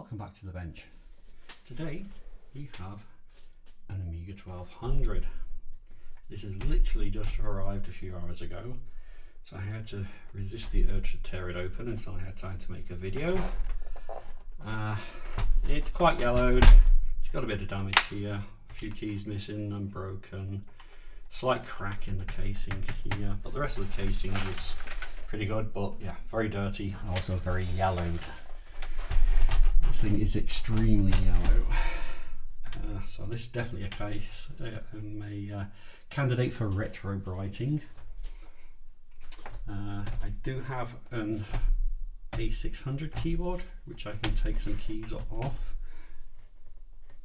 Welcome back to the bench. Today we have an Amiga 1200. This has literally just arrived a few hours ago, so I had to resist the urge to tear it open until I had time to make a video. It's quite yellowed, it's got a bit of damage here, a few keys missing and broken, slight crack in the casing here, but the rest of the casing is pretty good, but yeah, very dirty and also very yellowed. This thing is extremely yellow. So this is definitely a case, a candidate for retro brighting. I do have an A600 keyboard, which I can take some keys off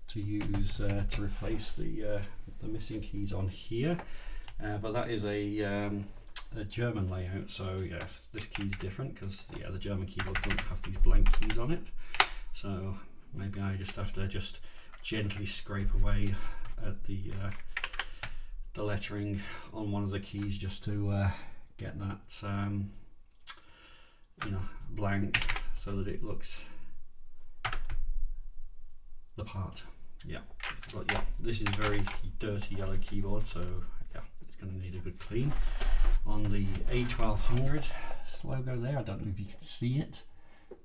to use to replace the missing keys on here. But that is a German layout, so yeah, this key's different because the German keyboard don't have these blank keys on it. So maybe I just have to gently scrape away at the lettering on one of the keys just to get that blank so that it looks the part. Yeah, but yeah, this is a very dirty yellow keyboard, so yeah, it's going to need a good clean. On the A1200 logo there, I don't know if you can see it,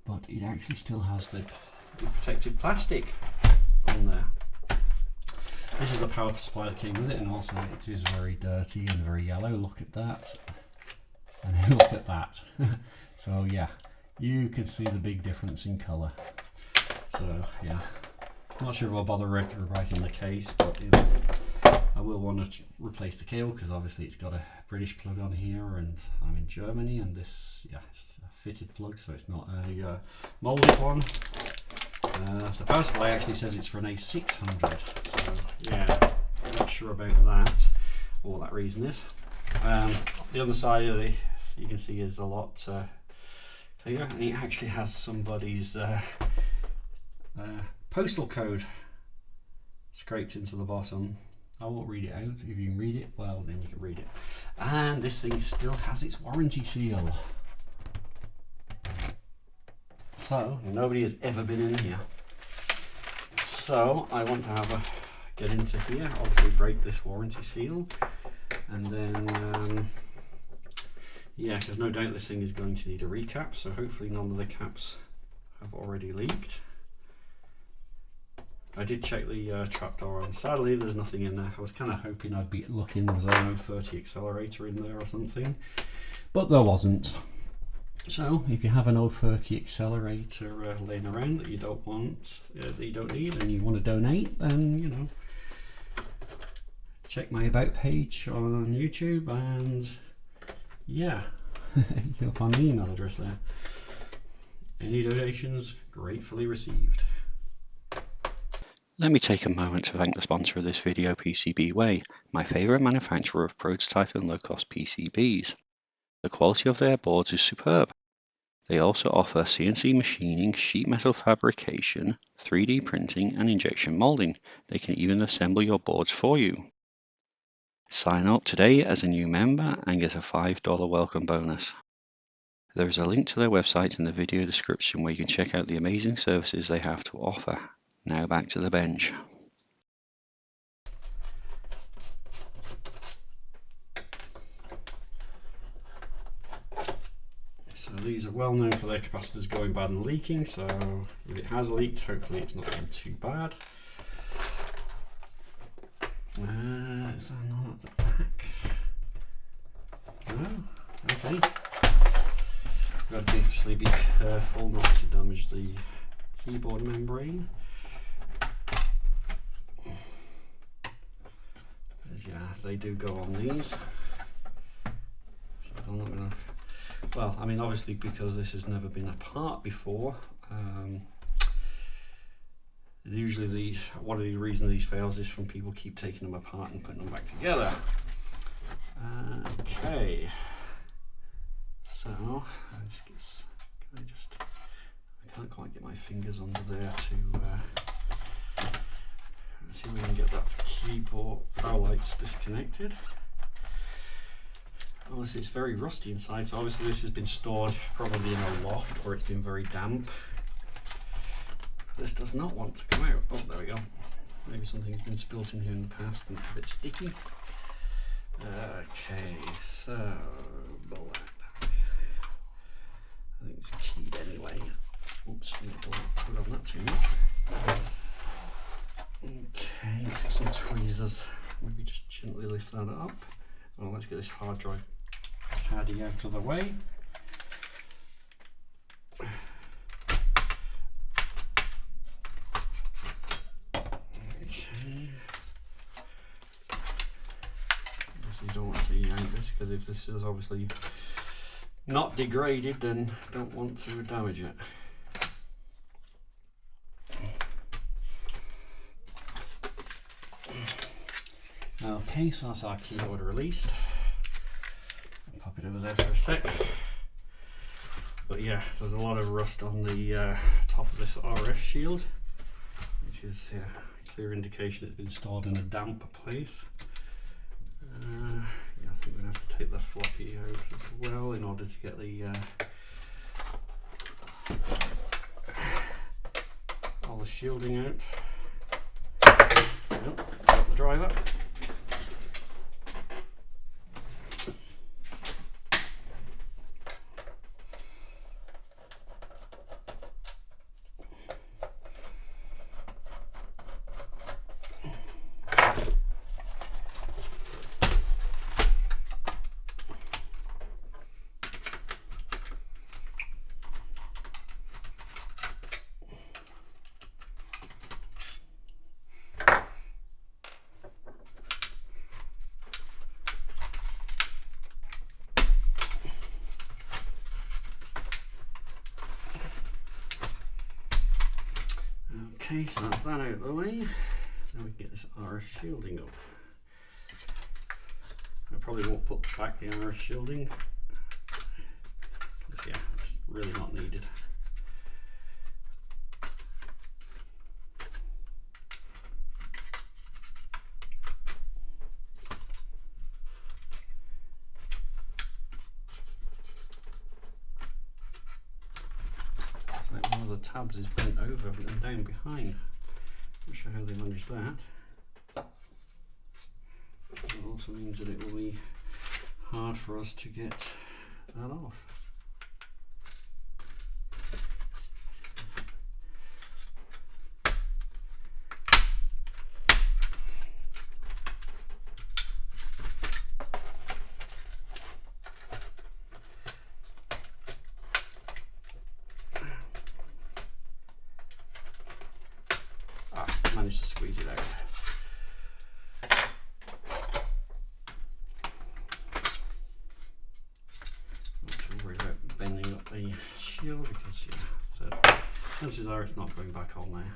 but it actually still has the protective plastic on there. This is the power supply that came with it, and also it is very dirty and very yellow. Look at that, and then look at that. So yeah, you can see the big difference in colour. So yeah, not sure if I'll bother rewriting the case, but you know, I will want to replace the cable because obviously it's got a British plug on here, and I'm in Germany, and this, yeah, it's a fitted plug, so it's not a moulded one. The power supply actually says it's for an A600, so yeah, not sure about that, or what that reason is. The other side of this, you can see, is a lot clearer, and it actually has somebody's postal code scraped into the bottom. I won't read it out. If you can read it, well, then you can read it. And this thing still has its warranty seal. So nobody has ever been in here. So I want to get into here, obviously break this warranty seal, and then yeah, because no doubt this thing is going to need a recap, so hopefully none of the caps have already leaked. I did check the trapdoor, and sadly there's nothing in there. I was kind of hoping I'd be looking, there was an 030 accelerator in there or something, but there wasn't. So if you have an 030 accelerator laying around that you don't want, that you don't need, and you want to donate, then you know, check my about page on YouTube, and yeah, you'll find the email address there. Any donations gratefully received. Let me take a moment to thank the sponsor of this video, PCB Way, my favourite manufacturer of prototype and low-cost PCBs. The quality of their boards is superb. They also offer CNC machining, sheet metal fabrication, 3D printing and injection molding. They can even assemble your boards for you. Sign up today as a new member and get a $5 welcome bonus. There is a link to their website in the video description where you can check out the amazing services they have to offer. Now back to the bench. So these are well known for their capacitors going bad and leaking, so if it has leaked, hopefully it's not been too bad. Is there none at the back? No? Okay. Got to obviously be careful not to damage the keyboard membrane. Yeah, they do go on these. So I'm not gonna. Well, I mean, obviously because this has never been apart before. Usually one of the reasons these fails is from people keep taking them apart and putting them back together. Okay. So I can't quite get my fingers under there to. Let's see if we can get that keyboard power lights disconnected. Obviously it's very rusty inside, so obviously this has been stored probably in a loft where it's been very damp. this does not want to come out. Oh, there we go. Maybe something's been spilt in here in the past and it's a bit sticky. Okay, so black. I think it's keyed anyway. Oops, I don't put on that too much. Okay, let's get some tweezers. Maybe just gently lift that up. Oh, let's get this hard drive caddy out of the way. Okay. You don't want to yank this because if this is obviously not degraded, then don't want to damage it. Okay, so that's our keyboard released. I'll pop it over there for a sec. But yeah, there's a lot of rust on the top of this RF shield, which is a clear indication it's been stored in a damp place. Yeah, I think we're going to have to take the floppy out as well in order to get the all the shielding out. Yep, got the driver. Okay, so that's that out of the way. Now we can get this RF shielding up. I probably won't put back the RF shielding, because yeah, it's really not needed. One of the tabs is bent over and down behind. Not sure how they managed that. It also means that it will be hard for us to get that off. Managed to squeeze it out. Not to worry about bending up the shield because yeah, so chances are it's not going back on there.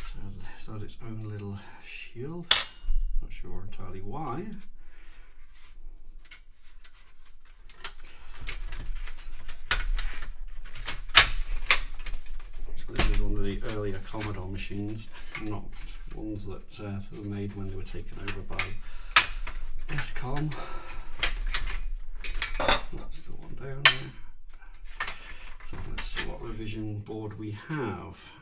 So it has its own little shield. Not sure entirely why. This is one of the earlier Commodore machines, not ones that were made when they were taken over by SCOM. That's the one down there. So let's see what revision board we have.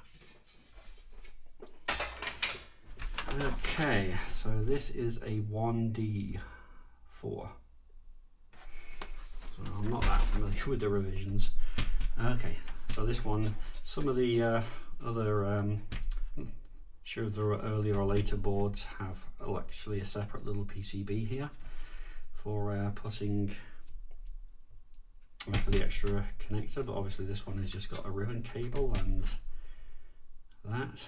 Okay, so this is a 1D4. So I'm not that familiar with the revisions. Okay, so this one, some of the other, sure there are earlier or later boards have actually a separate little PCB here for putting for the extra connector, but obviously this one has just got a ribbon cable and that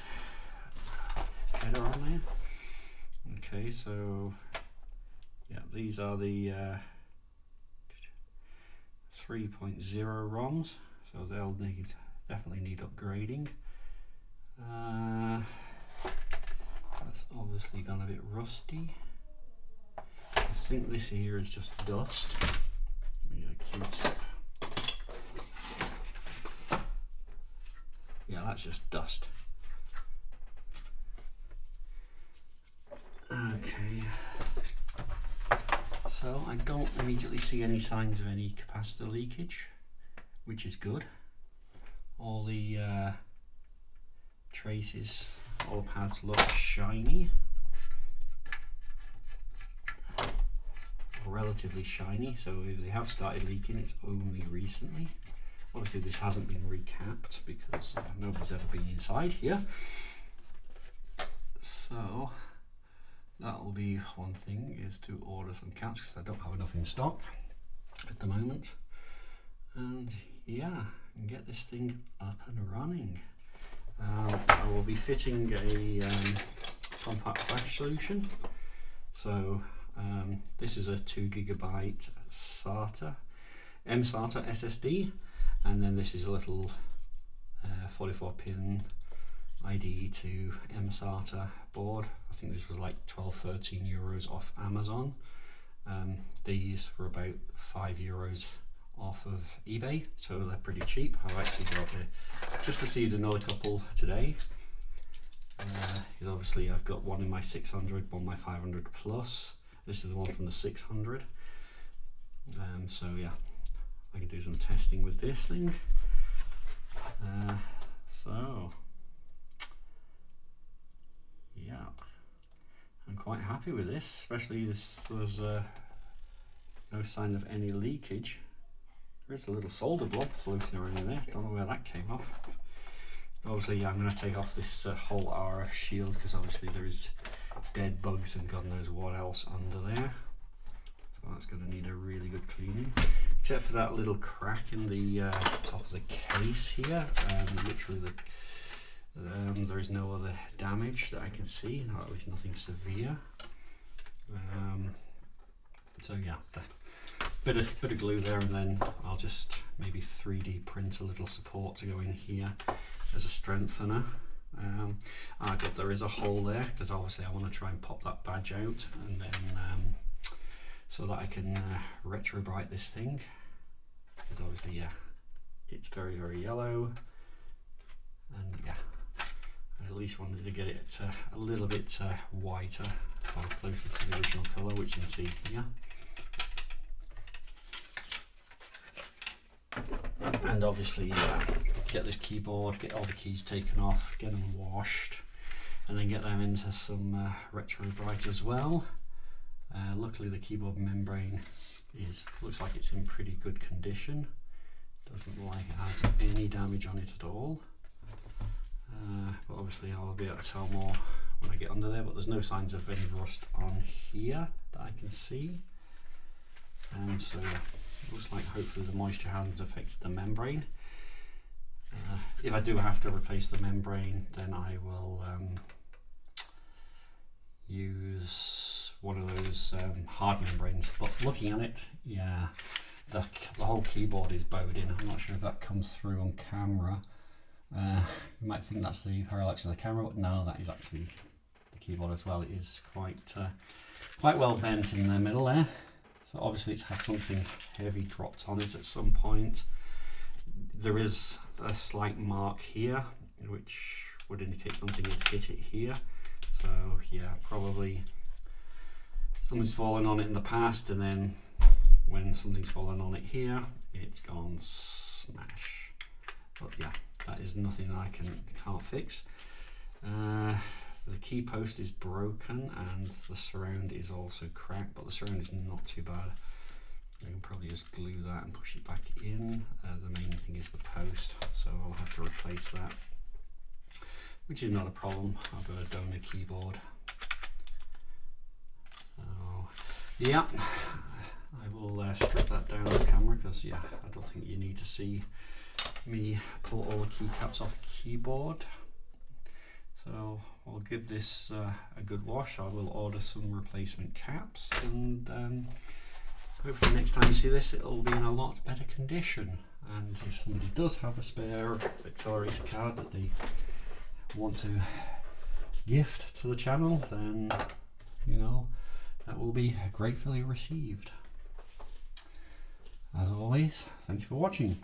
header on there. Okay, so yeah, these are the 3.0 ROMs, so they'll definitely need upgrading. That's obviously gone a bit rusty. I think this here is just dust. Yeah, that's just dust. Okay, So I don't immediately see any signs of any capacitor leakage, which is good. All the traces, all the pads look shiny, or relatively shiny, so if they have started leaking, it's only recently. Obviously this hasn't been recapped because nobody's ever been inside here. So that'll be one thing, is to order some caps because I don't have enough in stock at the moment. And yeah, and get this thing up and running. I will be fitting a compact flash solution. So this is a 2 GB SATA, M-SATA SSD, and then this is a little 44-pin IDE to M-SATA board. I think this was like 12-13 euros off Amazon. These were about 5 euros off of eBay, so they're pretty cheap. I've actually just received another couple today. Because obviously I've got one in my 600, one in my 500 plus. This is the one from the 600. So yeah, I can do some testing with this thing. So yeah, I'm quite happy with this, especially there's no sign of any leakage. There's a little solder blob floating around in there, don't know where that came off. Obviously, yeah, I'm going to take off this whole RF shield because obviously there is dead bugs and God knows what else under there. So that's going to need a really good cleaning. Except for that little crack in the top of the case here. Literally, there is no other damage that I can see, or at least nothing severe. So yeah, bit of glue there, and then I'll just maybe 3D print a little support to go in here as a strengthener. But there is a hole there because obviously I want to try and pop that badge out, and then so that I can retro bright this thing, because obviously, yeah, it's very, very yellow, and yeah, I at least wanted to get it a little bit whiter or closer to the original colour, which you can see here. And obviously get this keyboard, get all the keys taken off, get them washed, and then get them into some retro bright as well. Luckily the keyboard membrane looks like it's in pretty good condition. Doesn't look like it has any damage on it at all. But obviously I'll be able to tell more when I get under there, but there's no signs of any rust on here that I can see. So it looks like hopefully the moisture hasn't affected the membrane. If I do have to replace the membrane, then I will use one of those hard membranes. But looking at it, yeah, the whole keyboard is bowed in. I'm not sure if that comes through on camera. You might think that's the parallax of the camera, but no, that is actually the keyboard as well. It is quite well bent in the middle there. So obviously it's had something heavy dropped on it at some point. There is a slight mark here, which would indicate something had hit it here. So yeah, probably something's fallen on it in the past, and then when something's fallen on it here, it's gone smash. But yeah, that is nothing I can't fix. The key post is broken and the surround is also cracked, but the surround is not too bad. I can probably just glue that and push it back in. The main thing is the post, so I'll have to replace that, which is not a problem. I've got a donor keyboard. So yeah, I will strip that down on camera because yeah, I don't think you need to see me pull all the keycaps off the keyboard. So I'll give this a good wash. I will order some replacement caps, and hopefully next time you see this it'll be in a lot better condition. And if somebody does have a spare accelerator card that they want to gift to the channel, then you know that will be gratefully received. As always, thank you for watching.